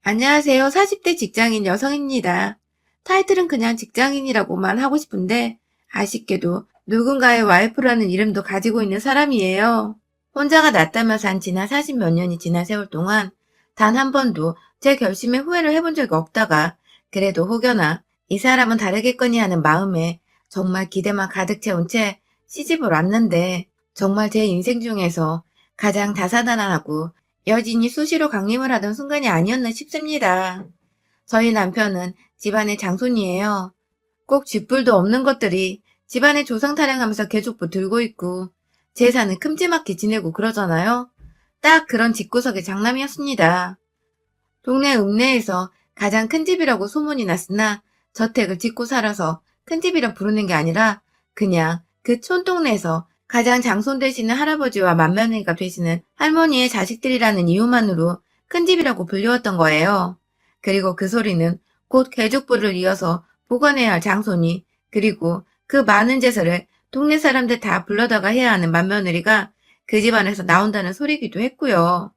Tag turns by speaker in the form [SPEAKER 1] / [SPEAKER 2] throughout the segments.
[SPEAKER 1] 안녕하세요. 40대 직장인 여성입니다. 타이틀은 그냥 직장인이라고만 하고 싶은데 아쉽게도 누군가의 와이프라는 이름도 가지고 있는 사람이에요. 혼자가 낫다면서 한 지난 40 몇 년이 지난 세월 동안 단 한 번도 제 결심에 후회를 해본 적이 없다가 그래도 혹여나 이 사람은 다르겠거니 하는 마음에 정말 기대만 가득 채운 채 시집을 왔는데 정말 제 인생 중에서 가장 다사다난하고 여진이 수시로 강림을 하던 순간이 아니었나 싶습니다. 저희 남편은 집안의 장손이에요. 꼭 쥐뿔도 없는 것들이 집안에 조상 타령하면서 계족부 들고 있고 재산은 큼지막히 지내고 그러잖아요. 딱 그런 집구석의 장남이었습니다. 동네 읍내에서 가장 큰 집이라고 소문이 났으나 저택을 짓고 살아서 큰 집이라 부르는 게 아니라 그냥 그 촌동네에서 가장 장손 되시는 할아버지와 맏며느리가 되시는 할머니의 자식들이라는 이유만으로 큰 집이라고 불리웠던 거예요. 그리고 그 소리는 곧 계족부를 이어서 보관해야 할 장손이 그리고 그 많은 제사를 동네 사람들 다 불러다가 해야 하는 맏며느리가 그 집안에서 나온다는 소리기도 했고요.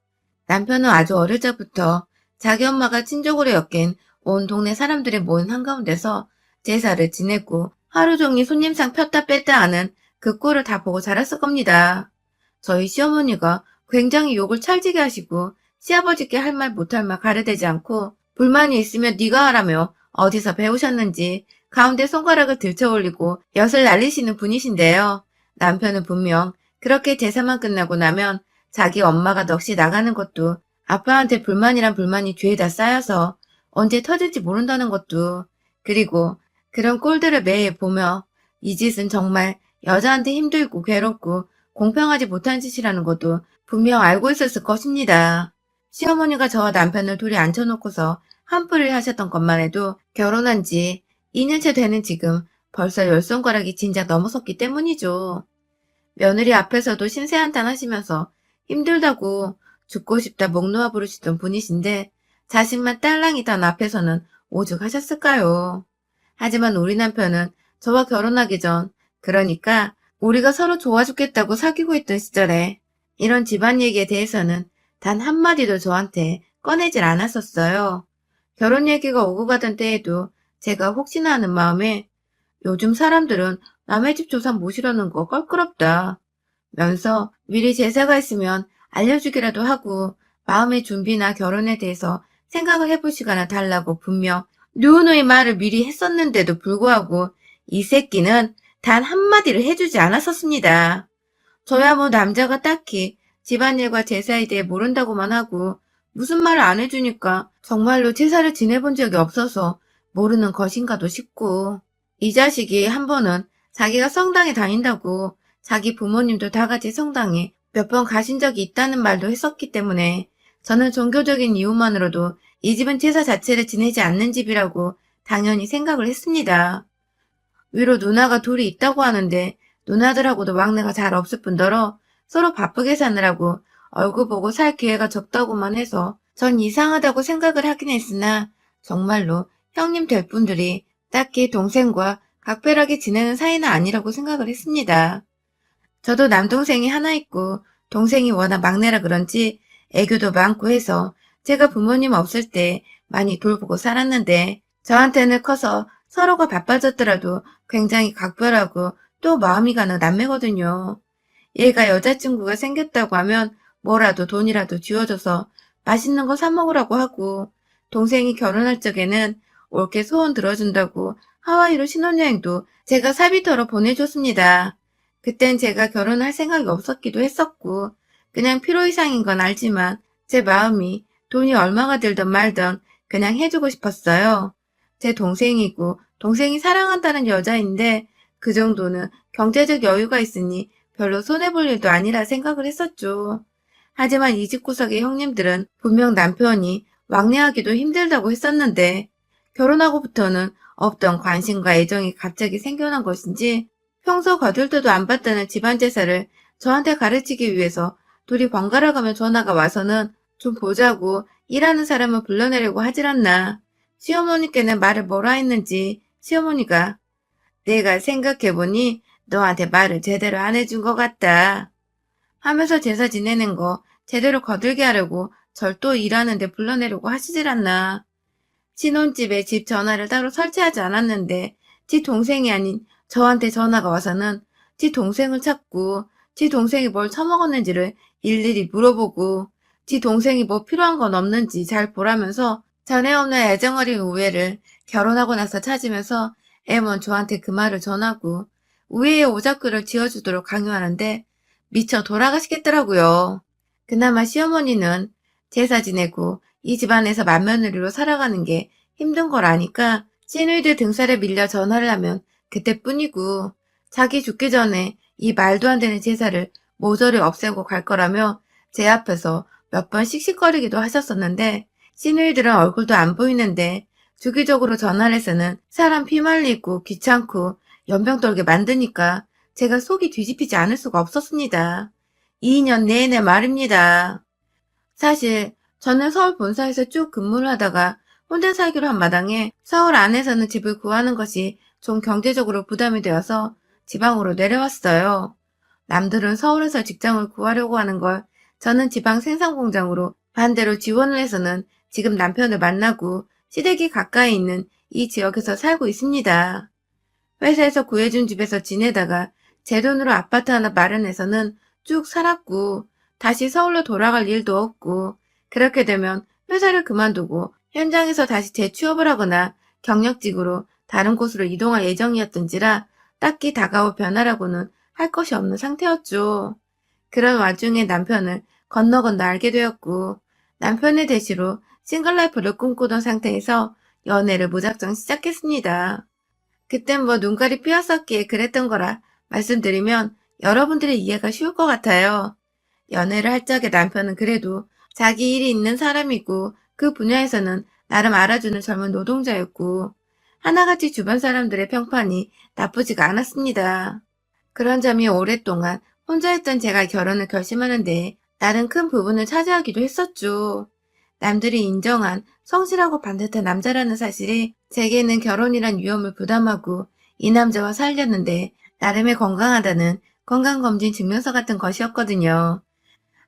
[SPEAKER 1] 남편은 아주 어릴 적부터 자기 엄마가 친족으로 엮인 온 동네 사람들이 모인 한가운데서 제사를 지냈고 하루 종일 손님상 폈다 뺐다 하는 그 꼴을 다 보고 자랐을 겁니다. 저희 시어머니가 굉장히 욕을 찰지게 하시고 시아버지께 할 말 못할 말 가려대지 않고 불만이 있으면 네가 하라며 어디서 배우셨는지 가운데 손가락을 들쳐 올리고 엿을 날리시는 분이신데요. 남편은 분명 그렇게 제사만 끝나고 나면 자기 엄마가 넋이 나가는 것도 아빠한테 불만이란 불만이 뒤에다 쌓여서 언제 터질지 모른다는 것도 그리고 그런 꼴들을 매일 보며 이 짓은 정말 여자한테 힘들고 괴롭고 공평하지 못한 짓이라는 것도 분명 알고 있었을 것입니다. 시어머니가 저와 남편을 둘이 앉혀놓고서 한풀이를 하셨던 것만 해도 결혼한 지 2년째 되는 지금 벌써 10손가락이 진작 넘어섰기 때문이죠. 며느리 앞에서도 신세한탄 하시면서 힘들다고 죽고 싶다 목 놓아 부르시던 분이신데 자식만 딸랑이던 앞에서는 오죽하셨을까요? 하지만 우리 남편은 저와 결혼하기 전 그러니까 우리가 서로 좋아 죽겠다고 사귀고 있던 시절에 이런 집안 얘기에 대해서는 단 한마디도 저한테 꺼내질 않았었어요. 결혼 얘기가 오고 가던 때에도 제가 혹시나 하는 마음에 요즘 사람들은 남의 집 조상 모시려는 거 껄끄럽다 면서 미리 제사가 있으면 알려주기라도 하고 마음의 준비나 결혼에 대해서 생각을 해볼 시간을 달라고 분명 누누이 말을 미리 했었는데도 불구하고 이 새끼는 단 한마디를 해주지 않았었습니다. 저야 뭐 남자가 딱히 집안일과 제사에 대해 모른다고만 하고 무슨 말을 안 해주니까 정말로 제사를 지내본 적이 없어서 모르는 것인가도 싶고 이 자식이 한 번은 자기가 성당에 다닌다고 자기 부모님도 다 같이 성당에 몇 번 가신 적이 있다는 말도 했었기 때문에 저는 종교적인 이유만으로도 이 집은 제사 자체를 지내지 않는 집이라고 당연히 생각을 했습니다. 위로 누나가 둘이 있다고 하는데 누나들하고도 막내가 잘 없을 뿐더러 서로 바쁘게 사느라고 얼굴 보고 살 기회가 적다고만 해서 전 이상하다고 생각을 하긴 했으나 정말로 형님 될 분들이 딱히 동생과 각별하게 지내는 사이는 아니라고 생각을 했습니다. 저도 남동생이 하나 있고 동생이 워낙 막내라 그런지 애교도 많고 해서 제가 부모님 없을 때 많이 돌보고 살았는데 저한테는 커서 서로가 바빠졌더라도 굉장히 각별하고 또 마음이 가는 남매거든요. 얘가 여자친구가 생겼다고 하면 뭐라도 돈이라도 쥐어줘서 맛있는 거 사 먹으라고 하고 동생이 결혼할 적에는 올케 소원 들어준다고 하와이로 신혼여행도 제가 사비터로 보내줬습니다. 그땐 제가 결혼할 생각이 없었기도 했었고 그냥 필요 이상인 건 알지만 제 마음이 돈이 얼마가 들든 말든 그냥 해주고 싶었어요. 제 동생이고 동생이 사랑한다는 여자인데 그 정도는 경제적 여유가 있으니 별로 손해볼 일도 아니라 생각을 했었죠. 하지만 이 집구석의 형님들은 분명 남편이 왕래하기도 힘들다고 했었는데 결혼하고부터는 없던 관심과 애정이 갑자기 생겨난 것인지 평소 거들떠도 안 봤다는 집안 제사를 저한테 가르치기 위해서 둘이 번갈아 가며 전화가 와서는 좀 보자고 일하는 사람을 불러내려고 하질 않나. 시어머니께는 말을 뭐라 했는지 시어머니가 내가 생각해보니 너한테 말을 제대로 안 해준 것 같다 하면서 제사 지내는 거 제대로 거들게 하려고 절 또 일하는데 불러내려고 하시질 않나. 신혼집에 집 전화를 따로 설치하지 않았는데 지 동생이 아닌 저한테 전화가 와서는 지 동생을 찾고 지 동생이 뭘 처먹었는지를 일일이 물어보고 지 동생이 뭐 필요한 건 없는지 잘 보라면서 전에 없는 애정어린 우애를 결혼하고 나서 찾으면서 애먼 저한테 그 말을 전하고 우애의 오작교를 지어주도록 강요하는데 미쳐 돌아가시겠더라고요. 그나마 시어머니는 제사 지내고 이 집안에서 맏며느리로 살아가는 게 힘든 걸 아니까 시누이들 등살에 밀려 전화를 하면 그때뿐이고 자기 죽기 전에 이 말도 안 되는 제사를 모조리 없애고 갈 거라며 제 앞에서 몇 번 씩씩거리기도 하셨었는데 시누이들은 얼굴도 안 보이는데 주기적으로 전화를 해서는 사람 피말리고 귀찮고 연병 떨게 만드니까 제가 속이 뒤집히지 않을 수가 없었습니다. 2년 내내 말입니다. 사실 저는 서울 본사에서 쭉 근무를 하다가 혼자 살기로 한 마당에 서울 안에서는 집을 구하는 것이 좀 경제적으로 부담이 되어서 지방으로 내려왔어요. 남들은 서울에서 직장을 구하려고 하는 걸 저는 지방 생산공장으로 반대로 지원을 해서는 지금 남편을 만나고 시댁이 가까이 있는 이 지역에서 살고 있습니다. 회사에서 구해준 집에서 지내다가 제 돈으로 아파트 하나 마련해서는 쭉 살았고 다시 서울로 돌아갈 일도 없고 그렇게 되면 회사를 그만두고 현장에서 다시 재취업을 하거나 경력직으로 다른 곳으로 이동할 예정이었던지라 딱히 다가올 변화라고는 할 것이 없는 상태였죠. 그런 와중에 남편을 건너 알게 되었고 남편의 대시로 싱글라이프를 꿈꾸던 상태에서 연애를 무작정 시작했습니다. 그땐 뭐 눈깔이 삐었었기에 그랬던 거라 말씀드리면 여러분들의 이해가 쉬울 것 같아요. 연애를 할 적에 남편은 그래도 자기 일이 있는 사람이고 그 분야에서는 나름 알아주는 젊은 노동자였고 하나같이 주변 사람들의 평판이 나쁘지가 않았습니다. 그런 점이 오랫동안 혼자 했던 제가 결혼을 결심하는데 나름 큰 부분을 차지하기도 했었죠. 남들이 인정한 성실하고 반듯한 남자라는 사실이 제게는 결혼이란 위험을 부담하고 이 남자와 살렸는데 나름의 건강하다는 건강검진 증명서 같은 것이었거든요.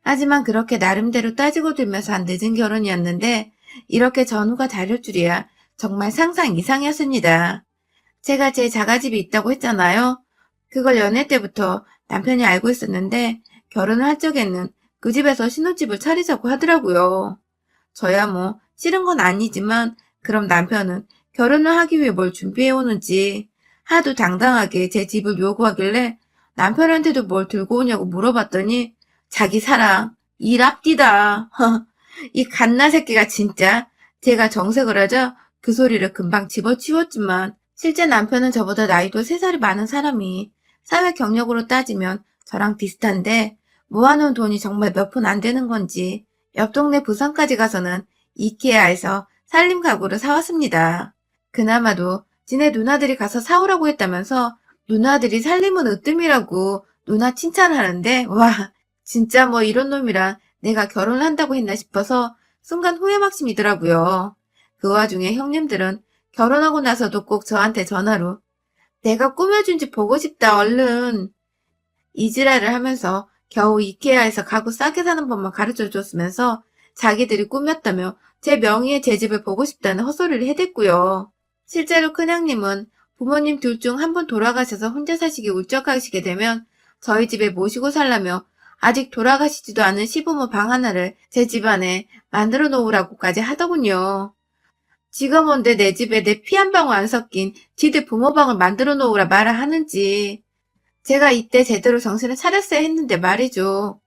[SPEAKER 1] 하지만 그렇게 나름대로 따지고 들면서 한 늦은 결혼이었는데 이렇게 전후가 다를 줄이야 정말 상상 이상이었습니다. 제가 제 자가집이 있다고 했잖아요. 그걸 연애 때부터 남편이 알고 있었는데 결혼을 할 적에는 그 집에서 신혼집을 차리자고 하더라고요. 저야 뭐 싫은 건 아니지만 그럼 남편은 결혼을 하기 위해 뭘 준비해오는지 하도 당당하게 제 집을 요구하길래 남편한테도 뭘 들고 오냐고 물어봤더니 자기 사랑, 일 앞디다. 이 갓나 새끼가 진짜 제가 정색을 하자 그 소리를 금방 집어치웠지만 실제 남편은 저보다 나이도 3살이 많은 사람이 사회 경력으로 따지면 저랑 비슷한데 모아놓은 돈이 정말 몇 푼 안 되는 건지 옆 동네 부산까지 가서는 이케아에서 살림 가구를 사왔습니다. 그나마도 지네 누나들이 가서 사오라고 했다면서 누나들이 살림은 으뜸이라고 누나 칭찬하는데 와 진짜 뭐 이런 놈이랑 내가 결혼한다고 했나 싶어서 순간 후회막심이더라고요. 그 와중에 형님들은 결혼하고 나서도 꼭 저한테 전화로 내가 꾸며준 집 보고 싶다 얼른 이지랄을 하면서 겨우 이케아에서 가구 싸게 사는 법만 가르쳐 줬으면서 자기들이 꾸몄다며 제 명의의 제 집을 보고 싶다는 헛소리를 해댔고요. 실제로 큰형님은 부모님 둘 중 한 분 돌아가셔서 혼자 사시기 울적하시게 되면 저희 집에 모시고 살라며 아직 돌아가시지도 않은 시부모 방 하나를 제 집안에 만들어 놓으라고까지 하더군요. 지가 뭔데 내 집에 내 피 한 방울 안 섞인 지들 부모 방을 만들어 놓으라 말을 하는지 제가 이때 제대로 정신을 차렸어야 했는데 말이죠.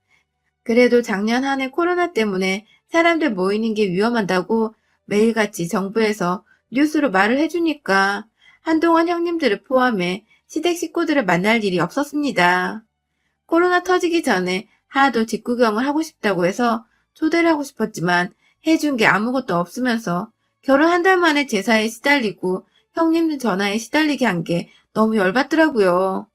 [SPEAKER 1] 그래도 작년 한 해 코로나 때문에 사람들 모이는 게 위험하다고 매일같이 정부에서 뉴스로 말을 해주니까 한동안 형님들을 포함해 시댁 식구들을 만날 일이 없었습니다. 코로나 터지기 전에 하도 직구경을 하고 싶다고 해서 초대를 하고 싶었지만 해준 게 아무것도 없으면서 결혼 한 달 만에 제사에 시달리고 형님들 전화에 시달리게 한 게 너무 열받더라고요.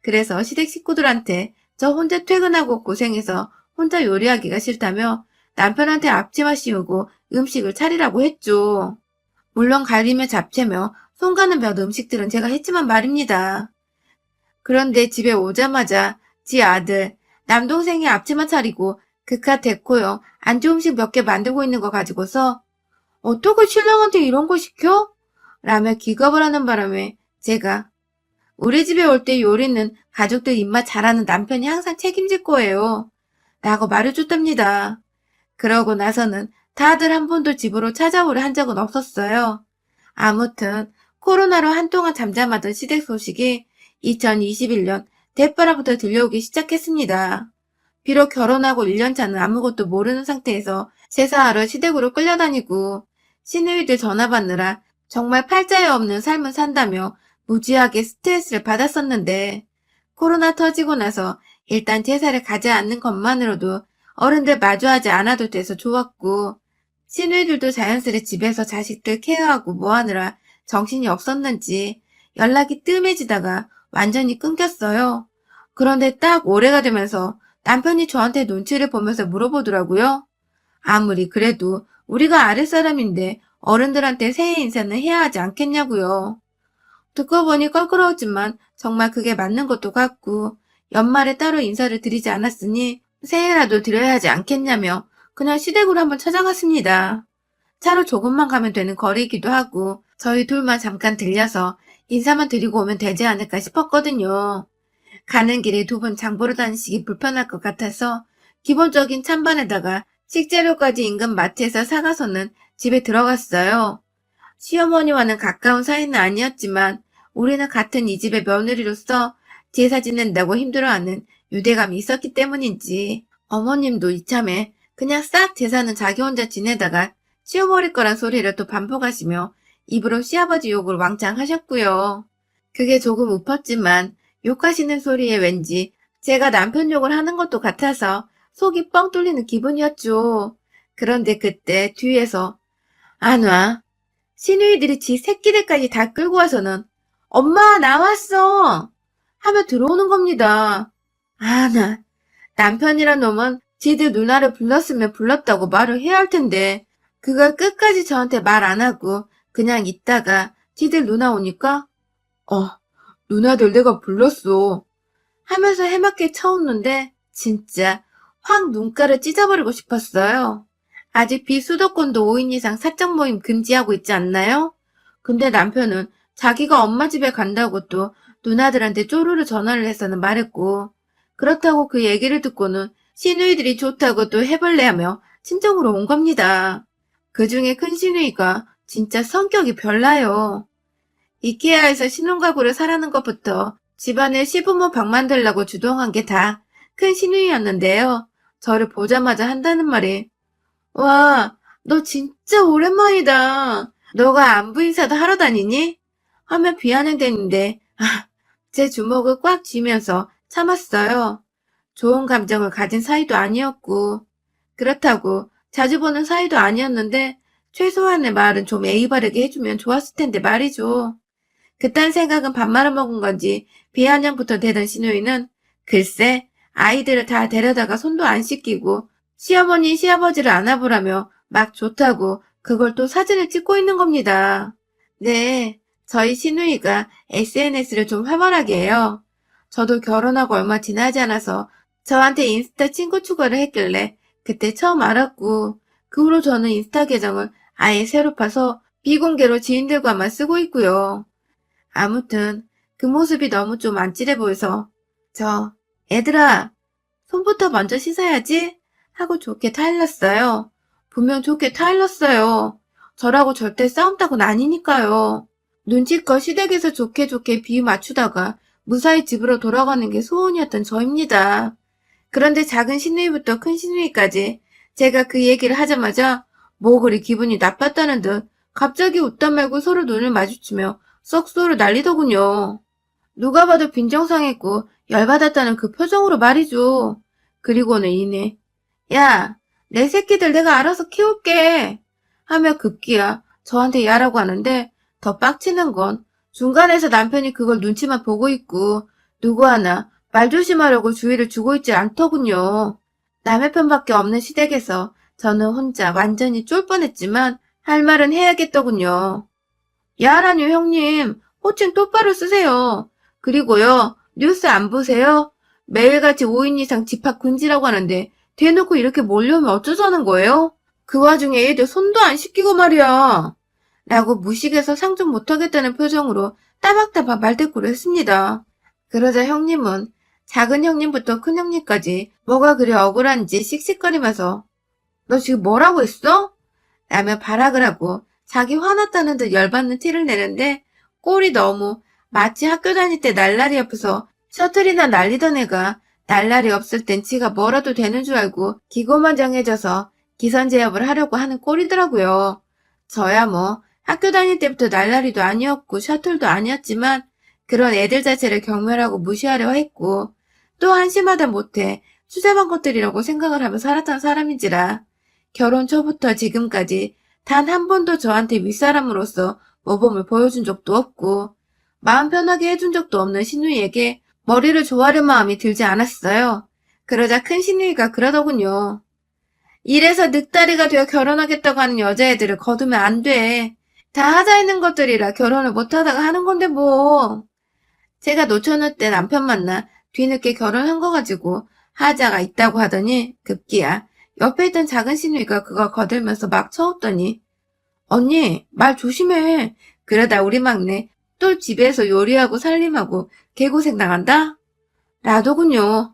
[SPEAKER 1] 그래서 시댁 식구들한테 저 혼자 퇴근하고 고생해서 혼자 요리하기가 싫다며 남편한테 앞치마 씌우고 음식을 차리라고 했죠. 물론 갈비며 잡채며 손 가는 몇 음식들은 제가 했지만 말입니다. 그런데 집에 오자마자 지 아들, 남동생이 앞치마 차리고 그깟 데코요. 안 좋은 음식 몇 개 만들고 있는 거 가지고서 어떻게 신랑한테 이런 거 시켜? 라며 기겁을 하는 바람에 제가 우리 집에 올 때 요리는 가족들 입맛 잘하는 남편이 항상 책임질 거예요. 라고 말해줬답니다. 그러고 나서는 다들 한 번도 집으로 찾아오려 한 적은 없었어요. 아무튼 코로나로 한동안 잠잠하던 시댁 소식이 2021년 대바라부터 들려오기 시작했습니다. 비록 결혼하고 1년 차는 아무것도 모르는 상태에서 제사하러 시댁으로 끌려다니고 시누이들 전화 받느라 정말 팔자에 없는 삶을 산다며 무지하게 스트레스를 받았었는데 코로나 터지고 나서 일단 제사를 가지 않는 것만으로도 어른들 마주하지 않아도 돼서 좋았고 시누이들도 자연스레 집에서 자식들 케어하고 뭐하느라 정신이 없었는지 연락이 뜸해지다가 완전히 끊겼어요. 그런데 딱 올해가 되면서 남편이 저한테 눈치를 보면서 물어보더라고요. 아무리 그래도 우리가 아랫사람인데 어른들한테 새해 인사는 해야 하지 않겠냐고요. 듣고 보니 껄끄러웠지만 정말 그게 맞는 것도 같고 연말에 따로 인사를 드리지 않았으니 새해라도 드려야 하지 않겠냐며 그냥 시댁으로 한번 찾아갔습니다. 차로 조금만 가면 되는 거리이기도 하고 저희 둘만 잠깐 들려서 인사만 드리고 오면 되지 않을까 싶었거든요. 가는 길에 두 분 장보러 다니시기 불편할 것 같아서 기본적인 찬반에다가 식재료까지 인근 마트에서 사가서는 집에 들어갔어요. 시어머니와는 가까운 사이는 아니었지만 우리는 같은 이 집의 며느리로서 제사 지낸다고 힘들어하는 유대감이 있었기 때문인지 어머님도 이참에 그냥 싹 제사는 자기 혼자 지내다가 치워버릴 거란 소리를 또 반복하시며 입으로 시아버지 욕을 왕창 하셨고요. 그게 조금 웃었지만 욕하시는 소리에 왠지 제가 남편 욕을 하는 것도 같아서 속이 뻥 뚫리는 기분이었죠. 그런데 그때 뒤에서 안 와. 시누이들이 지 새끼들까지 다 끌고 와서는 엄마 나왔어 하며 들어오는 겁니다. 나 남편이란 놈은 지들 누나를 불렀으면 불렀다고 말을 해야 할 텐데 그걸 끝까지 저한테 말 안 하고 그냥 있다가 지들 누나 오니까 누나들 내가 불렀어 하면서 해맑게 쳐웃는데 진짜 확 눈가를 찢어버리고 싶었어요. 아직 비수도권도 5인 이상 사적 모임 금지하고 있지 않나요? 근데 남편은 자기가 엄마 집에 간다고 또 누나들한테 쪼르르 전화를 해서는 말했고 그렇다고 그 얘기를 듣고는 시누이들이 좋다고 또 해볼래하며 친정으로 온 겁니다. 그중에 큰 시누이가 진짜 성격이 별나요. 이케아에서 신혼가구를 사라는 것부터 집안에 시부모 방 만들려고 주동한 게 다 큰 시누이였는데요. 저를 보자마자 한다는 말이 와, 너 진짜 오랜만이다. 너가 안부 인사도 하러 다니니? 하며 비아냥댔는데 제 주먹을 꽉 쥐면서 참았어요. 좋은 감정을 가진 사이도 아니었고 그렇다고 자주 보는 사이도 아니었는데 최소한의 말은 좀 예의 바르게 해주면 좋았을 텐데 말이죠. 그딴 생각은 밥 말아먹은 건지 비아냥부터 대던 시누이는 글쎄 아이들을 다 데려다가 손도 안 씻기고 시어머니 시아버지를 안아보라며 막 좋다고 그걸 또 사진을 찍고 있는 겁니다. 네, 저희 시누이가 SNS를 좀 활발하게 해요. 저도 결혼하고 얼마 지나지 않아서 저한테 인스타 친구 추가를 했길래 그때 처음 알았고 그 후로 저는 인스타 계정을 아예 새로 파서 비공개로 지인들과만 쓰고 있고요. 아무튼 그 모습이 너무 좀 안찔해 보여서 애들아 손부터 먼저 씻어야지 하고 좋게 타일렀어요. 분명 좋게 타일렀어요. 저라고 절대 싸움 따고는 아니니까요. 눈치껏 시댁에서 좋게 비유 맞추다가 무사히 집으로 돌아가는 게 소원이었던 저입니다. 그런데 작은 시누이부터 큰 시누이까지 제가 그 얘기를 하자마자 뭐 그리 기분이 나빴다는 듯 갑자기 웃다 말고 서로 눈을 마주치며 썩소를 날리더군요. 누가 봐도 빈정상했고 열받았다는 그 표정으로 말이죠. 그리고는 이내 야, 내 새끼들 내가 알아서 키울게 하며 급기야 저한테 야라고 하는데 더 빡치는 건 중간에서 남편이 그걸 눈치만 보고 있고 누구 하나 말 조심하려고 주의를 주고 있지 않더군요. 남의 편밖에 없는 시댁에서 저는 혼자 완전히 쫄 뻔했지만 할 말은 해야겠더군요. 야라뇨 형님, 호칭 똑바로 쓰세요. 그리고요, 뉴스 안 보세요? 매일같이 5인 이상 집합 금지라고 하는데 대놓고 이렇게 몰려오면 어쩌자는 거예요? 그 와중에 애들 손도 안 씻기고 말이야. 라고 무식해서 상종 못하겠다는 표정으로 따박따박 말대꾸를 했습니다. 그러자 형님은 작은 형님부터 큰 형님까지 뭐가 그리 억울한지 씩씩거리면서 너 지금 뭐라고 했어? 라며 발악을 하고 자기 화났다는 듯 열받는 티를 내는데 꼴이 너무 마치 학교 다닐 때 날라리 옆에서 셔틀이나 날리던 애가 날라리 없을 땐 지가 뭐라도 되는 줄 알고 기고만장해져서 기선제압을 하려고 하는 꼴이더라고요. 저야 뭐 학교 다닐 때부터 날라리도 아니었고 셔틀도 아니었지만 그런 애들 자체를 경멸하고 무시하려 했고 또 한심하다 못해 수제반 것들이라고 생각을 하며 살았던 사람인지라 결혼 초부터 지금까지 단 한 번도 저한테 윗사람으로서 모범을 보여준 적도 없고 마음 편하게 해준 적도 없는 신우이에게 머리를 조아릴 마음이 들지 않았어요. 그러자 큰 신우이가 그러더군요. 이래서 늑다리가 되어 결혼하겠다고 하는 여자애들을 거두면 안 돼. 다 하자 있는 것들이라 결혼을 못하다가 하는 건데 뭐. 제가 놓쳐놓을 때 남편 만나 뒤늦게 결혼한 거 가지고 하자가 있다고 하더니 급기야 옆에 있던 작은 신우이가 그걸 거들면서 막 쳐웃더니 언니 말 조심해. 그러다 우리 막내 또 집에서 요리하고 살림하고 개고생 당한다? 라더군요.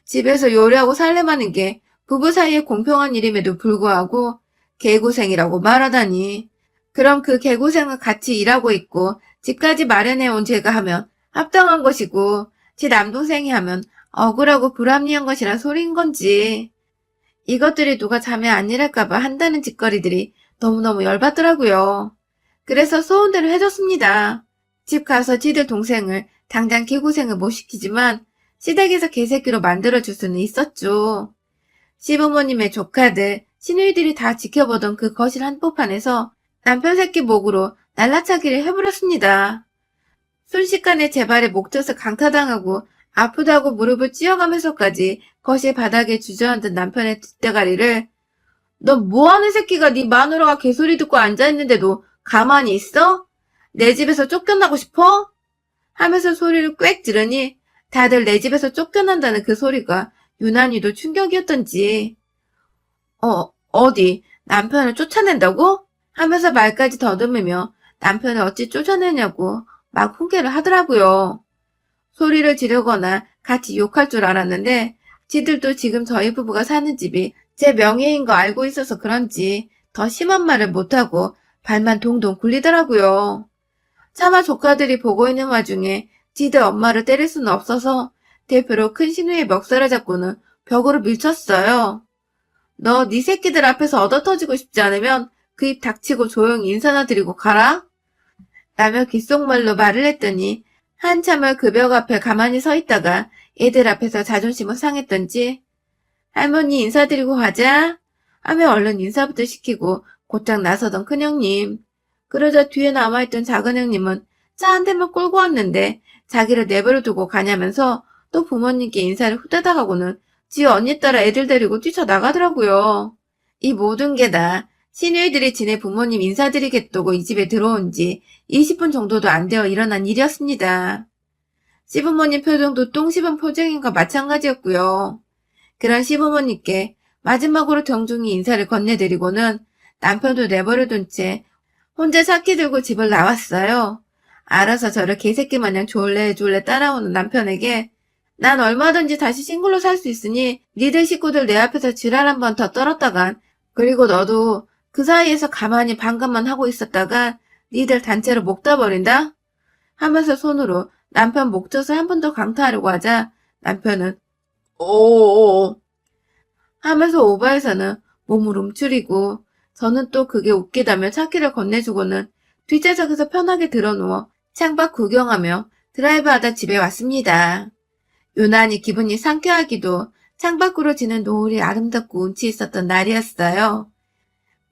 [SPEAKER 1] 집에서 요리하고 살림하는 게 부부 사이에 공평한 일임에도 불구하고 개고생이라고 말하다니. 그럼 그 개고생을 같이 일하고 있고 집까지 마련해온 제가 하면 합당한 것이고 제 남동생이 하면 억울하고 불합리한 것이란 소리인 건지. 이것들이 누가 자매 안 일할까봐 한다는 짓거리들이 너무너무 열받더라고요. 그래서 소원대로 해줬습니다. 집 가서 지들 동생을 당장 개고생을 못 시키지만 시댁에서 개새끼로 만들어줄 수는 있었죠. 시부모님의 조카들, 시누이들이 다 지켜보던 그 거실 한복판에서 남편 새끼 목으로 날라차기를 해버렸습니다. 순식간에 제 발에 목젖을 강타당하고 아프다고 무릎을 찧어가면서까지 거실 바닥에 주저앉은 남편의 뒷대가리를 너 뭐하는 새끼가 네 마누라가 개소리 듣고 앉아있는데도 가만히 있어? 내 집에서 쫓겨나고 싶어? 하면서 소리를 꽥 지르니 다들 내 집에서 쫓겨난다는 그 소리가 유난히도 충격이었던지 어디 남편을 쫓아낸다고? 하면서 말까지 더듬으며 남편을 어찌 쫓아내냐고 막 훈계를 하더라고요. 소리를 지르거나 같이 욕할 줄 알았는데 지들도 지금 저희 부부가 사는 집이 제 명예인 거 알고 있어서 그런지 더 심한 말을 못하고 발만 동동 굴리더라고요. 차마 조카들이 보고 있는 와중에 지들 엄마를 때릴 수는 없어서 대표로 큰 신우의 멱살을 잡고는 벽으로 밀쳤어요. 너 네 새끼들 앞에서 얻어터지고 싶지 않으면 그 입 닥치고 조용히 인사나 드리고 가라? 라며 귓속말로 말을 했더니 한참을 그 벽 앞에 가만히 서 있다가 애들 앞에서 자존심을 상했던지 할머니 인사드리고 가자 하며 얼른 인사부터 시키고 곧장 나서던 큰형님. 그러자 뒤에 남아있던 작은 형님은 차 한 대만 끌고 왔는데 자기를 내버려 두고 가냐면서 또 부모님께 인사를 후다닥 하고는 지 언니 따라 애들 데리고 뛰쳐나가더라고요. 이 모든 게 다 시누이들이 지네 부모님 인사드리겠다고 이 집에 들어온 지 20분 정도도 안 되어 일어난 일이었습니다. 시부모님 표정도 똥 씹은 표정인가 마찬가지였고요. 그런 시부모님께 마지막으로 정중히 인사를 건네드리고는 남편도 내버려둔 채 혼자 차키 들고 집을 나왔어요. 알아서 저를 개새끼 마냥 졸래 따라오는 남편에게 난 얼마든지 다시 싱글로 살 수 있으니 니들 식구들 내 앞에서 지랄 한 번 더 떨었다간 그리고 너도 그 사이에서 가만히 반감만 하고 있었다가 니들 단체로 목 따버린다? 하면서 손으로 남편 목젖을 한 번 더 강타하려고 하자 남편은 오오오 하면서 오바에서는 몸을 움츠리고 저는 또 그게 웃기다며 차키를 건네주고는 뒷좌석에서 편하게 드러누워 창밖 구경하며 드라이브하다 집에 왔습니다. 유난히 기분이 상쾌하기도 창밖으로 지는 노을이 아름답고 운치 있었던 날이었어요.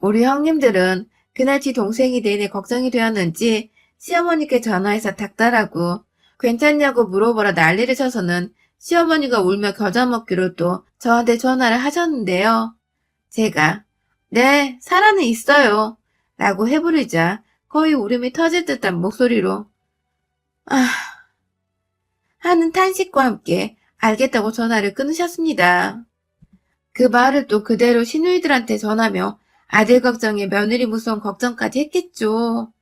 [SPEAKER 1] 우리 형님들은 그날 지 동생이 내내 걱정이 되었는지 시어머니께 전화해서 닥달하고 괜찮냐고 물어보라 난리를 쳐서는 시어머니가 울며 겨자 먹기로 또 저한테 전화를 하셨는데요. 제가 네, 살아는 있어요. 라고 해부르자 거의 울음이 터질 듯한 목소리로 하는 탄식과 함께 알겠다고 전화를 끊으셨습니다. 그 말을 또 그대로 시누이들한테 전하며 아들 걱정에 며느리 무서운 걱정까지 했겠죠.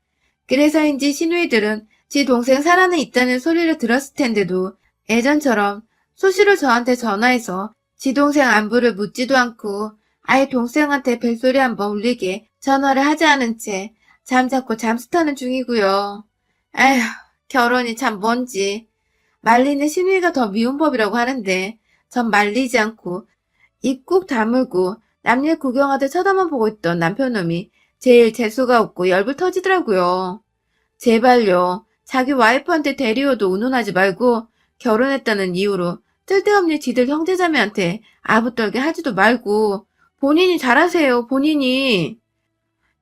[SPEAKER 1] 그래서인지 시누이들은 지 동생 살아는 있다는 소리를 들었을 텐데도 예전처럼 수시로 저한테 전화해서 지 동생 안부를 묻지도 않고 아예 동생한테 벨소리 한번 울리게 전화를 하지 않은 채 잠자코 잠수타는 중이고요. 에휴, 결혼이 참 뭔지. 말리는 시누이가 더 미운 법이라고 하는데 전 말리지 않고 입 꾹 다물고 남일 구경하듯 쳐다만 보고 있던 남편놈이 제일 재수가 없고 열불 터지더라고요. 제발요. 자기 와이프한테 대리워도 운운하지 말고 결혼했다는 이유로 쓸데없는 지들 형제자매한테 아부떨게 하지도 말고 본인이 잘하세요. 본인이.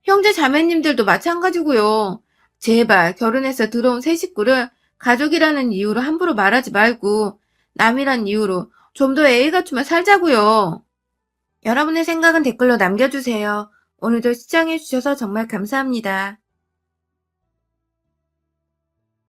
[SPEAKER 1] 형제자매님들도 마찬가지고요. 제발 결혼해서 들어온 새 식구를 가족이라는 이유로 함부로 말하지 말고 남이란 이유로 좀 더 애의 갖추며 살자고요. 여러분의 생각은 댓글로 남겨주세요. 오늘도 시청해주셔서 정말 감사합니다.